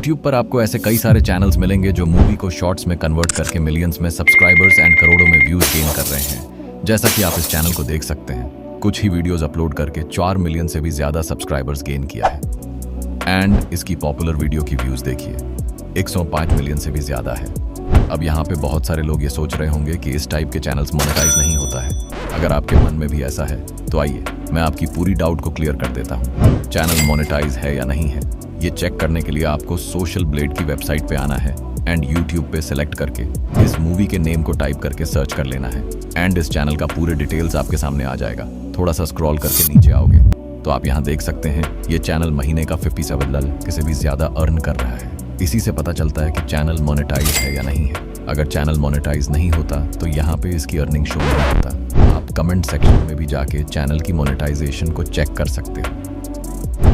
YouTube पर आपको ऐसे कई सारे चैनल्स मिलेंगे जो मूवी को शॉर्ट्स में कन्वर्ट करके मिलियंस में सब्सक्राइबर्स एंड करोड़ों में व्यूज गेन कर रहे हैं। जैसा कि आप इस चैनल को देख सकते हैं, कुछ ही वीडियोस अपलोड करके 4 मिलियन से भी ज्यादा सब्सक्राइबर्स गेन किया है। एंड इसकी पॉपुलर वीडियो की व्यूज देखिए, 105 मिलियन से भी ज्यादा है। अब यहाँ पे बहुत सारे लोग ये सोच रहे होंगे कि इस टाइप के चैनल्स मोनेटाइज नहीं होता है। अगर आपके मन में भी ऐसा है तो आइए मैं आपकी पूरी डाउट को क्लियर कर देता हूँ। चैनल मोनेटाइज है या नहीं है, ये चेक करने के लिए आपको सोशल ब्लेड की वेबसाइट पे आना है एंड यूट्यूब पे सिलेक्ट करके इस मूवी के नेम को टाइप करके सर्च कर लेना है एंड इस चैनल का पूरे डिटेल्स आपके सामने आ जाएगा। थोड़ा सा स्क्रॉल करके नीचे आओगे तो आप यहाँ देख सकते हैं ये चैनल महीने का $57 से भी ज्यादा अर्न कर रहा है। इसी से पता चलता है कि चैनल मोनेटाइज है या नहीं है। अगर चैनल मोनेटाइज नहीं होता तो यहाँ पे इसकी अर्निंग शो नहीं होता। आप कमेंट सेक्शन में भी जाके चैनल की मोनेटाइजेशन को चेक कर सकते हो।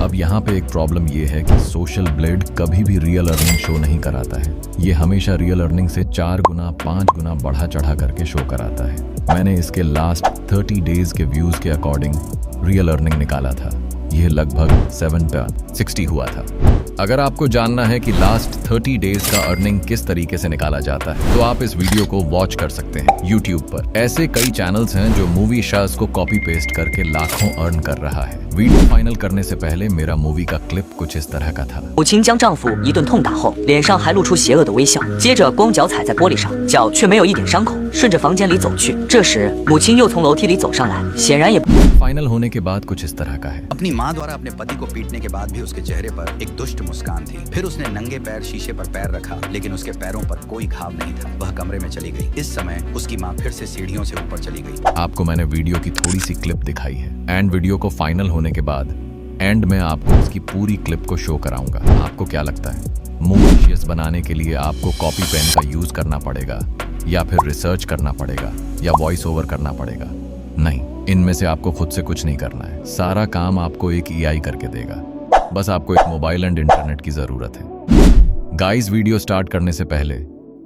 अब यहाँ पे एक प्रॉब्लम ये है कि सोशल ब्लेड कभी भी रियल अर्निंग शो नहीं कराता है। ये हमेशा रियल अर्निंग से 4 गुना 5 गुना बढ़ा चढ़ा करके शो कराता है। मैंने इसके लास्ट 30 डेज के व्यूज के अकॉर्डिंग रियल अर्निंग निकाला था। यह लगभग 760 हुआ था। अगर आपको जानना है कि लास्ट 30 डेज का अर्निंग किस तरीके से निकाला जाता है तो आप इस वीडियो को वॉच कर सकते हैं। YouTube पर ऐसे कई चैनल्स हैं जो मूवी शॉट्स को कॉपी पेस्ट करके लाखों अर्न कर रहा है। वीडियो फाइनल करने से पहले मेरा मूवी का क्लिप कुछ इस तरह का था। 母亲将丈夫一顿痛打后，脸上还露出邪恶的微笑，接着光脚踩在玻璃上，脚却没有一点伤口，顺着房间里走去。这时，母亲又从楼梯里走上来，显然也 फाइनल होने के बाद कुछ इस तरह का है। अपनी मां द्वारा अपने पति को पीटने के बाद भी उसके चेहरे पर एक दुष्ट मुस्कान थी। फिर उसने नंगे पैर शीशे पर पैर रखा, लेकिन उसके पैरों पर कोई घाव नहीं था। वह कमरे में चली गई। इस समय उसकी मां फिर से सीढ़ियों से ऊपर चली गई। आपको मैंने वीडियो की थोड़ी सी क्लिप दिखाई है एंड वीडियो को फाइनल होने के बाद एंड में आपको इसकी पूरी क्लिप को शो कराऊंगा। आपको क्या लगता है, मूवी बनाने के लिए आपको कॉपी पेन का यूज करना पड़ेगा या फिर रिसर्च करना पड़ेगा या वॉइस ओवर करना पड़ेगा? नहीं, इनमें से आपको खुद से कुछ नहीं करना है। सारा काम आपको एक AI करके देगा। बस आपको एक मोबाइल एंड इंटरनेट की जरूरत है। गाइस, वीडियो स्टार्ट करने से पहले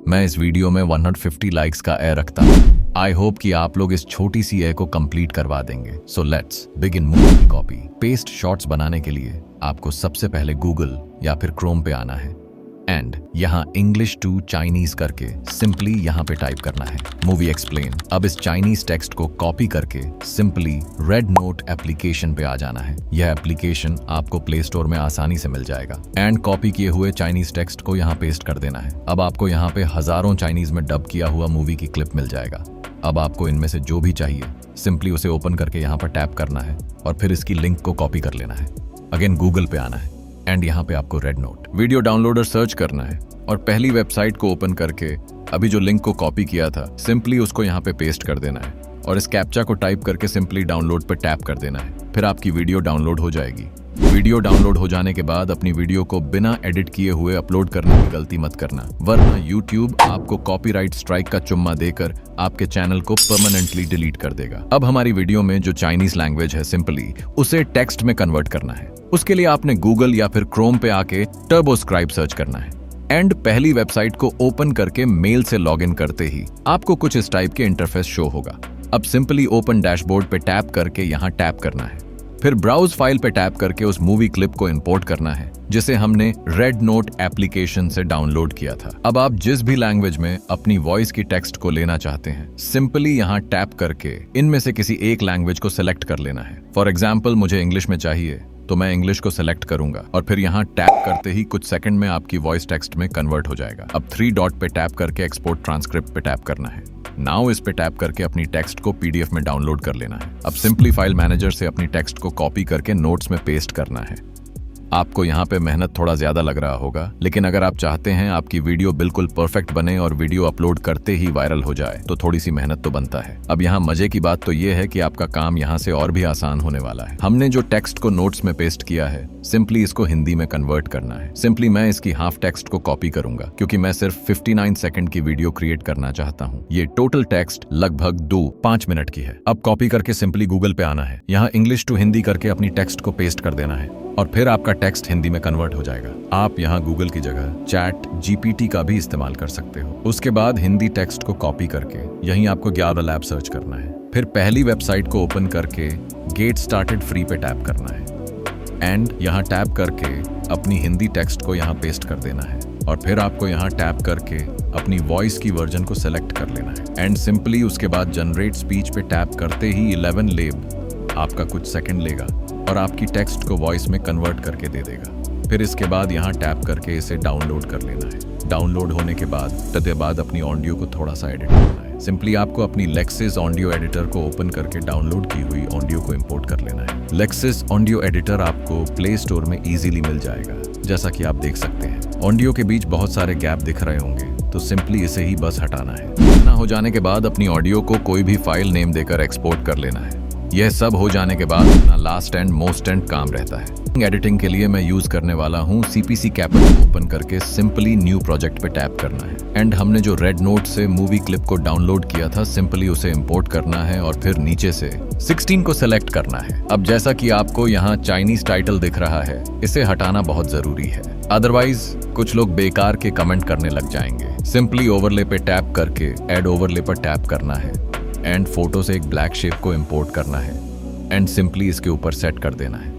मैं इस वीडियो में 150 लाइक्स का ए रखता हूँ। आई होप कि आप लोग इस छोटी सी ए को कंप्लीट करवा देंगे। So let's begin movie copy paste shorts बनाने के लिए आपको सबसे पहले गूगल या फिर क्रोम पे आना है एंड यहाँ इंग्लिश टू चाइनीज करके सिंपली यहाँ पे टाइप करना है मूवी एक्सप्लेन। अब इस चाइनीज टेक्स्ट को कॉपी करके सिंपली रेड नोट एप्लीकेशन पे आ जाना है। यह एप्लीकेशन आपको प्ले स्टोर में आसानी से मिल जाएगा एंड कॉपी किए हुए चाइनीज टेक्स्ट को यहाँ पेस्ट कर देना है। अब आपको यहाँ पे हजारों चाइनीज में डब किया हुआ मूवी की क्लिप मिल जाएगा। अब आपको इनमें से जो भी चाहिए सिंपली उसे ओपन करके यहाँ पर टैप करना है और फिर इसकी लिंक को कॉपी कर लेना है। अगेन गूगल पे आना है एंड यहाँ पे आपको red note video downloader search करना है और पहली वेबसाइट को ओपन करके अभी जो लिंक को कॉपी किया था सिंपली उसको यहाँ पे पेस्ट कर देना है और इस कैप्चा को टाइप करके सिंपली डाउनलोड पे टैप कर देना है। फिर आपकी वीडियो डाउनलोड हो जाएगी। वीडियो डाउनलोड हो जाने के बाद अपनी वीडियो को बिना एडिट किए हुए अपलोड करने की गलती मत करना, वरना YouTube आपको कॉपीराइट स्ट्राइक का चुम्मा देकर आपके चैनल को परमानेंटली डिलीट कर देगा। अब हमारी वीडियो में जो चाइनीज लैंग्वेज है सिंपली उसे टेक्स्ट में कन्वर्ट करना है। उसके लिए आपने गूगल या फिर क्रोम पे आके टर्बोस्क्राइब सर्च करना है एंड पहली वेबसाइट को ओपन करके मेल से लॉगिन करते ही आपको कुछ इस टाइप के इंटरफेस शो होगा। अब सिंपली ओपन डैशबोर्ड पे टैप करके यहाँ टैप करना है। फिर ब्राउज फाइल पे टैप करके उस मूवी क्लिप को इंपोर्ट करना है जिसे हमने रेड नोट एप्लीकेशन से डाउनलोड किया था। अब आप जिस भी लैंग्वेज में अपनी वॉइस की टेक्स्ट को लेना चाहते हैं सिंपली यहाँ टैप करके इनमें से किसी एक लैंग्वेज को सिलेक्ट कर लेना है। फॉर एग्जाम्पल मुझे इंग्लिश में चाहिए तो मैं इंग्लिश को सिलेक्ट करूंगा और फिर यहाँ टैप करते ही कुछ सेकंड में आपकी वॉइस टेक्स्ट में कन्वर्ट हो जाएगा। अब 3 डॉट पे टैप करके एक्सपोर्ट ट्रांसक्रिप्ट पे टैप करना है। नाउ इस पे टैप करके अपनी टेक्स्ट को PDF में डाउनलोड कर लेना है। अब सिंपली फाइल मैनेजर से अपनी टेक्स्ट को कॉपी करके नोट्स में पेस्ट करना है। आपको यहाँ पे मेहनत थोड़ा ज्यादा लग रहा होगा, लेकिन अगर आप चाहते हैं आपकी वीडियो बिल्कुल परफेक्ट बने और वीडियो अपलोड करते ही वायरल हो जाए तो थोड़ी सी मेहनत तो बनता है। अब यहाँ मजे की बात तो ये है कि आपका काम यहाँ से और भी आसान होने वाला है। हमने जो टेक्स्ट को नोट्स में पेस्ट किया है सिंपली इसको हिंदी में कन्वर्ट करना है। सिंपली मैं इसकी हाफ टेक्स्ट को कॉपी करूंगा क्योंकि मैं सिर्फ 59 सेकंड की वीडियो क्रिएट करना चाहता हूँ। ये टोटल टेक्स्ट लगभग 2-5 मिनट की है। अब कॉपी करके सिंपली गूगल पे आना है, यहाँ इंग्लिश टू हिंदी करके अपनी टेक्स्ट को पेस्ट कर देना है और फिर आपका टेक्स्ट हिंदी में कन्वर्ट हो जाएगा। आप यहाँ गूगल की जगह चैट GPT का भी इस्तेमाल कर सकते हो। उसके बाद हिंदी टेक्स्ट को कॉपी करके यहीं आपको 11 लैब सर्च करना है। फिर पहली वेबसाइट को ओपन करके गेट स्टार्टेड फ्री पे टैप करना है एंड यहाँ टैप करके अपनी हिंदी टेक्स्ट को यहाँ पेस्ट कर देना है और फिर आपको यहाँ टैप करके अपनी वॉइस की वर्जन को सेलेक्ट कर लेना है एंड सिंपली उसके बाद जनरेट स्पीच पे टैप करते ही 11 लेब आपका कुछ सेकंड लेगा और आपकी टेक्स्ट को वॉइस में कन्वर्ट करके दे देगा। फिर इसके बाद यहाँ टैप करके इसे डाउनलोड कर लेना है। डाउनलोड होने के बाद अपनी ऑडियो को थोड़ा सा एडिट करना है। सिंपली आपको अपनी लेक्सिस ऑडियो एडिटर को ओपन करके डाउनलोड की हुई ऑडियो को इंपोर्ट कर लेना है। लेक्सिस ऑडियो एडिटर आपको प्ले स्टोर में इजीली मिल जाएगा, जैसा कि आप देख सकते हैं। ऑडियो के बीच बहुत सारे गैप दिख रहे होंगे, तो सिंपली इसे ही बस हटाना है। इतना हो जाने के बाद अपनी ऑडियो को कोई भी फाइल नेम देकर एक्सपोर्ट कर लेना है। यह सब हो जाने के बाद अपना लास्ट एंड मोस्ट एंड काम रहता है। एडिटिंग के लिए मैं यूज करने वाला हूँ CPC कैपिटल। ओपन करके सिंपली न्यू प्रोजेक्ट पे टैप करना है एंड हमने जो रेड नोट से मूवी क्लिप को डाउनलोड किया था सिंपली उसे इंपोर्ट करना है और फिर नीचे से 16 को सिलेक्ट करना है। अब जैसा कि आपको यहाँ चाइनीज टाइटल दिख रहा है, इसे हटाना बहुत जरूरी है, अदरवाइज कुछ लोग बेकार के कमेंट करने लग जाएंगे। सिंपली ओवरले पे टैप करके ऐड ओवरले पर टैप करना है एंड फोटो से एक ब्लैक शेप को इंपोर्ट करना है एंड सिंपली इसके ऊपर सेट कर देना है।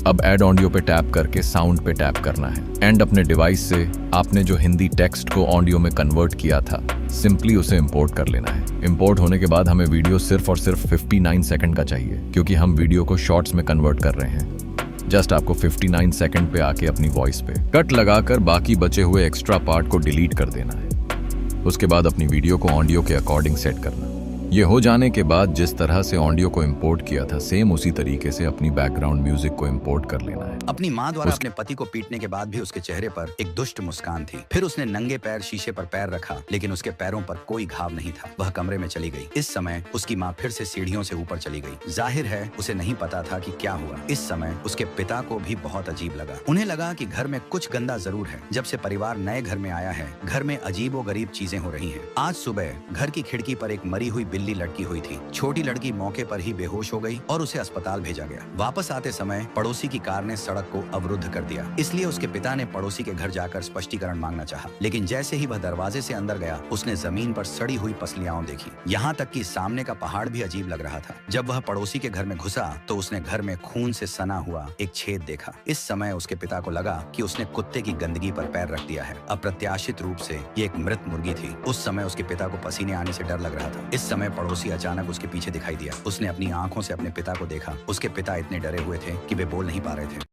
अब ऐड ऑडियो पे टैप करके साउंड पे टैप करना है एंड अपने डिवाइस से आपने जो हिंदी टेक्स्ट को ऑडियो में कन्वर्ट किया था सिंपली उसे इंपोर्ट कर लेना है। इंपोर्ट होने के बाद हमें वीडियो सिर्फ और सिर्फ 59 सेकंड का चाहिए, क्योंकि हम वीडियो को शॉर्ट्स में कन्वर्ट कर रहे हैं। जस्ट आपको 59 सेकंड पे आके अपनी वॉइस पे कट लगाकर बाकी बचे हुए एक्स्ट्रा पार्ट को डिलीट कर देना है। उसके बाद अपनी वीडियो को ऑडियो के अकॉर्डिंग सेट करना। ये हो जाने के बाद जिस तरह से ऑडियो को इंपोर्ट किया था सेम उसी तरीके से अपनी बैकग्राउंड म्यूजिक को इंपोर्ट कर लेना है। अपनी माँ द्वारा अपने पति को पीटने के बाद भी उसके चेहरे पर एक दुष्ट मुस्कान थी। फिर उसने नंगे पैर शीशे पर पैर रखा, लेकिन उसके पैरों पर कोई घाव नहीं था। वह कमरे में चली गई। इस समय उसकी माँ फिर से सीढ़ियों से ऊपर चली गई। जाहिर है उसे नहीं पता था कि क्या हुआ। इस समय उसके पिता को भी बहुत अजीब लगा। उन्हें लगा कि घर में कुछ गंदा जरूर है। जब से परिवार नए घर में आया है, घर में अजीबोगरीब चीजें हो रही हैं। आज सुबह घर की खिड़की पर एक मरी हुई बिल्ली लटकी हुई थी। छोटी लड़की मौके पर ही बेहोश हो गई और उसे अस्पताल भेजा गया। वापस आते समय पड़ोसी की कार ने सड़क को अवरुद्ध कर दिया। इसलिए उसके पिता ने पड़ोसी के घर जाकर स्पष्टीकरण मांगना चाहा, लेकिन जैसे ही वह दरवाजे से अंदर गया उसने जमीन पर सड़ी हुई पसलियां देखी। यहाँ तक कि सामने का पहाड़ भी अजीब लग रहा था। जब वह पड़ोसी के घर में घुसा तो उसने घर में खून से सना हुआ एक छेद देखा। इस समय उसके पिता को लगा कि उसने कुत्ते की गंदगी पर पैर रख दिया है। अप्रत्याशित रूप से ये एक मृत मुर्गी थी। उस समय उसके पिता को पसीने आने से डर लग रहा था। इस समय पड़ोसी अचानक उसके पीछे दिखाई दिया। उसने अपनी आंखों से अपने पिता को देखा। उसके पिता इतने डरे हुए थे कि वे बोल नहीं पा रहे थे।